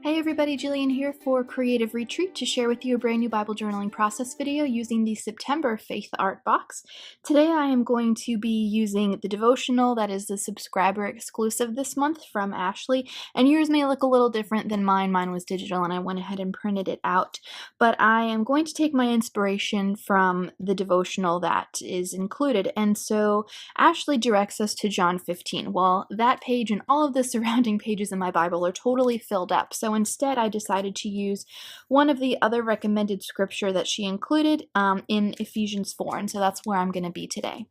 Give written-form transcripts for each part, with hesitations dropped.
Hey everybody, Jillian here for Creative Retreat to share with you a brand new Bible journaling process video using the September Faith Art Box. Today I am going to be using the devotional that is the subscriber exclusive this month from Ashley, and yours may look a little different than mine. Mine was digital and I went ahead and printed it out, but I am going to take my inspiration from the devotional that is included, and so Ashley directs us to John 15. Well, that page and all of the surrounding pages in my Bible are totally filled up, so instead I decided to use one of the other recommended scripture that she included in Ephesians 4, and so that's where I'm going to be today.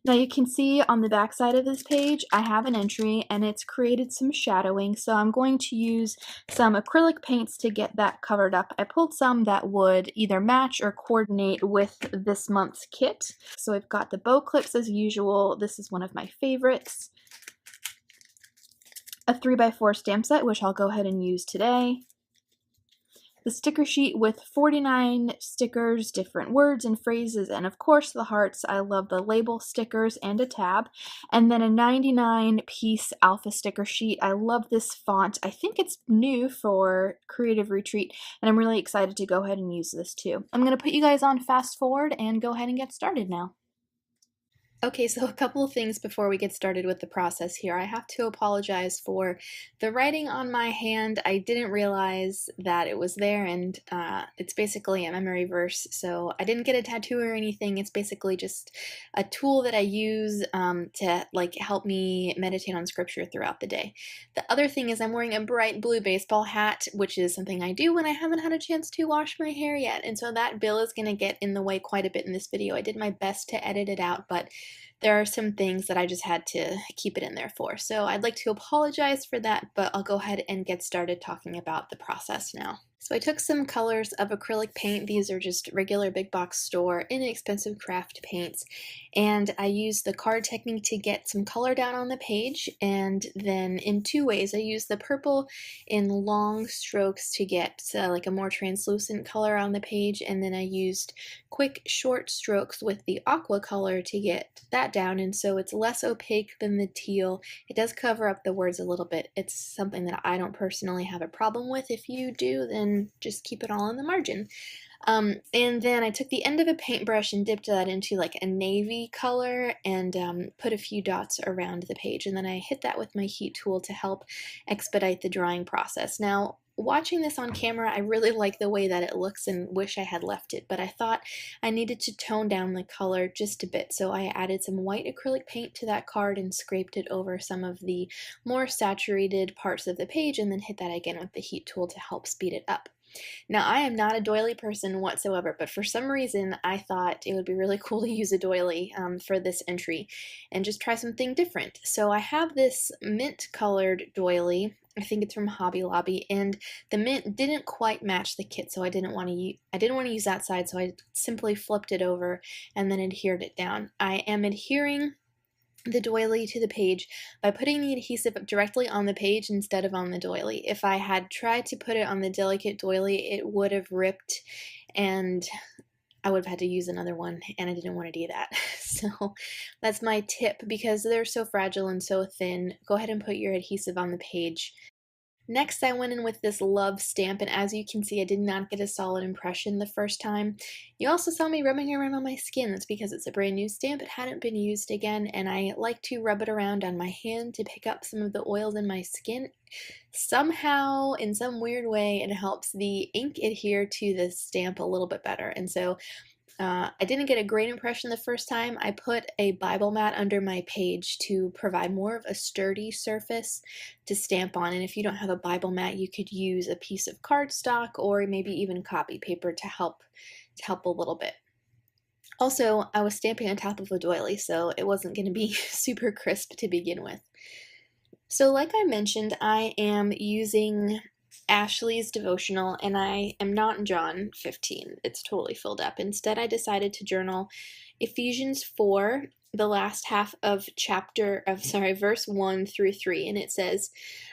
Now you can see on the back side of this page I have an entry and it's created some shadowing, so I'm going to use some acrylic paints to get that covered up. I pulled some that would either match or coordinate with this month's kit. So I've got the bow clips as usual. This is one of my favorites. A 3x4 stamp set, which I'll go ahead and use today. The sticker sheet with 49 stickers, different words and phrases, and of course the hearts. I love the label stickers and a tab. And then a 99-piece alpha sticker sheet. I love this font. I think it's new for Creative Retreat, and I'm really excited to go ahead and use this too. I'm going to put you guys on fast forward and go ahead and get started now. Okay, so a couple of things before we get started with the process here. I have to apologize for the writing on my hand. I didn't realize that it was there, and it's basically a memory verse, so I didn't get a tattoo or anything. It's basically just a tool that I use to help me meditate on scripture throughout the day. The other thing is I'm wearing a bright blue baseball hat, which is something I do when I haven't had a chance to wash my hair yet, and so that bill is going to get in the way quite a bit in this video. I did my best to edit it out, but there are some things that I just had to keep it in there for. So I'd like to apologize for that, but I'll go ahead and get started talking about the process now. So I took some colors of acrylic paint. These are just regular big box store, inexpensive craft paints. And I used the card technique to get some color down on the page. And then in two ways, I used the purple in long strokes to get like a more translucent color on the page. And then I used quick short strokes with the aqua color to get that down. And so it's less opaque than the teal. It does cover up the words a little bit. It's something that I don't personally have a problem with. If you do, then just keep it all in the margin. And then I took the end of a paintbrush and dipped that into like a navy color and put a few dots around the page. And then I hit that with my heat tool to help expedite the drawing process. Now, watching this on camera, I really like the way that it looks and wish I had left it, but I thought I needed to tone down the color just a bit, so I added some white acrylic paint to that card and scraped it over some of the more saturated parts of the page, and then hit that again with the heat tool to help speed it up. Now, I am not a doily person whatsoever, but for some reason I thought it would be really cool to use a doily for this entry and just try something different. So I have this mint colored doily. I think it's from Hobby Lobby, and the mint didn't quite match the kit, so I didn't want to use that side, so I simply flipped it over and then adhered it down. I am adhering the doily to the page by putting the adhesive directly on the page instead of on the doily. If I had tried to put it on the delicate doily, it would have ripped and I would have had to use another one, and I didn't want to do that. So that's my tip, because they're so fragile and so thin. Go ahead and put your adhesive on the page. Next, I went in with this love stamp, and as you can see, I did not get a solid impression the first time. You also saw me rubbing around on my skin. That's because it's a brand new stamp. It hadn't been used again, and I like to rub it around on my hand to pick up some of the oils in my skin. Somehow, in some weird way, it helps the ink adhere to the stamp a little bit better, and so I didn't get a great impression the first time. I put a Bible mat under my page to provide more of a sturdy surface to stamp on, and if you don't have a Bible mat, you could use a piece of cardstock or maybe even copy paper to help a little bit. Also, I was stamping on top of a doily, so it wasn't going to be super crisp to begin with. So like I mentioned, I am using Ashley's devotional, and I am not in John 15. It's totally filled up. Instead, I decided to journal Ephesians 4, the last half of verse 1 through 3, and it says,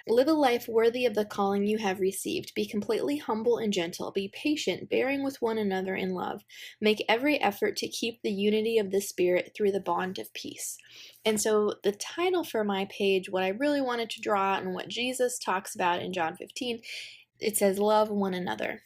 "Live a life worthy of the calling you have received. Be completely humble and gentle. Be patient, bearing with one another in love. Make every effort to keep the unity of the Spirit through the bond of peace." And so the title for my page, what I really wanted to draw and what Jesus talks about in John 15, it says, "Love one another."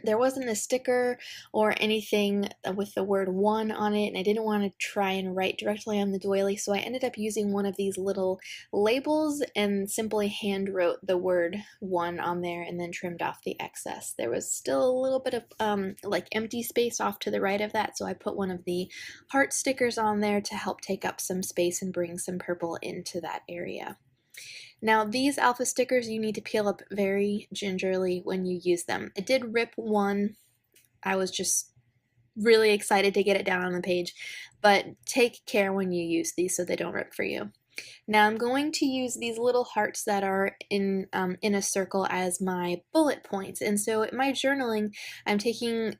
There wasn't a sticker or anything with the word one on it, and I didn't want to try and write directly on the doily, so I ended up using one of these little labels and simply hand wrote the word one on there and then trimmed off the excess. There was still a little bit of like empty space off to the right of that, so I put one of the heart stickers on there to help take up some space and bring some purple into that area. Now these alpha stickers, you need to peel up very gingerly when you use them. It did rip one. I was just really excited to get it down on the page, but take care when you use these so they don't rip for you. Now I'm going to use these little hearts that are in a circle as my bullet points, and so in my journaling I'm taking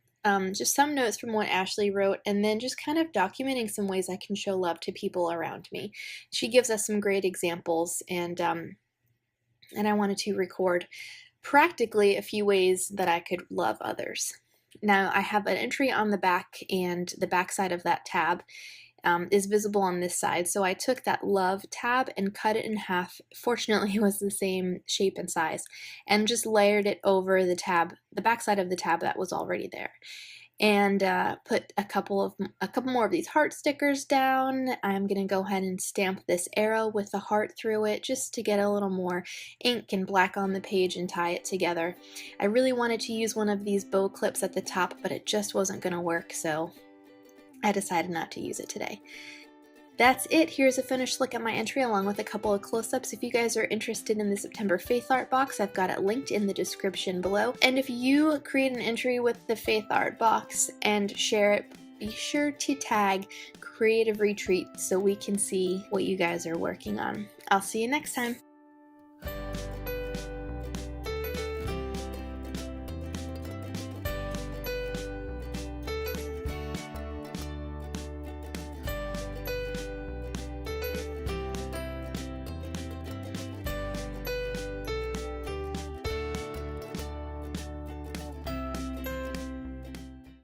just some notes from what Ashley wrote, and then just kind of documenting some ways I can show love to people around me. She gives us some great examples, and I wanted to record practically a few ways that I could love others. Now I have an entry on the back, and the back side of that tab is visible on this side, so I took that love tab and cut it in half. Fortunately it was the same shape and size, and just layered it over the tab, the back side of the tab that was already there, and put a couple more of these heart stickers down. I'm gonna go ahead and stamp this arrow with the heart through it just to get a little more ink and black on the page and tie it together. I really wanted to use one of these bow clips at the top, but it just wasn't gonna work, so I decided not to use it today. That's it. Here's a finished look at my entry along with a couple of close-ups. If you guys are interested in the September Faith Art box, I've got it linked in the description below. And if you create an entry with the Faith Art box and share it, be sure to tag Creative Retreat so we can see what you guys are working on. I'll see you next time.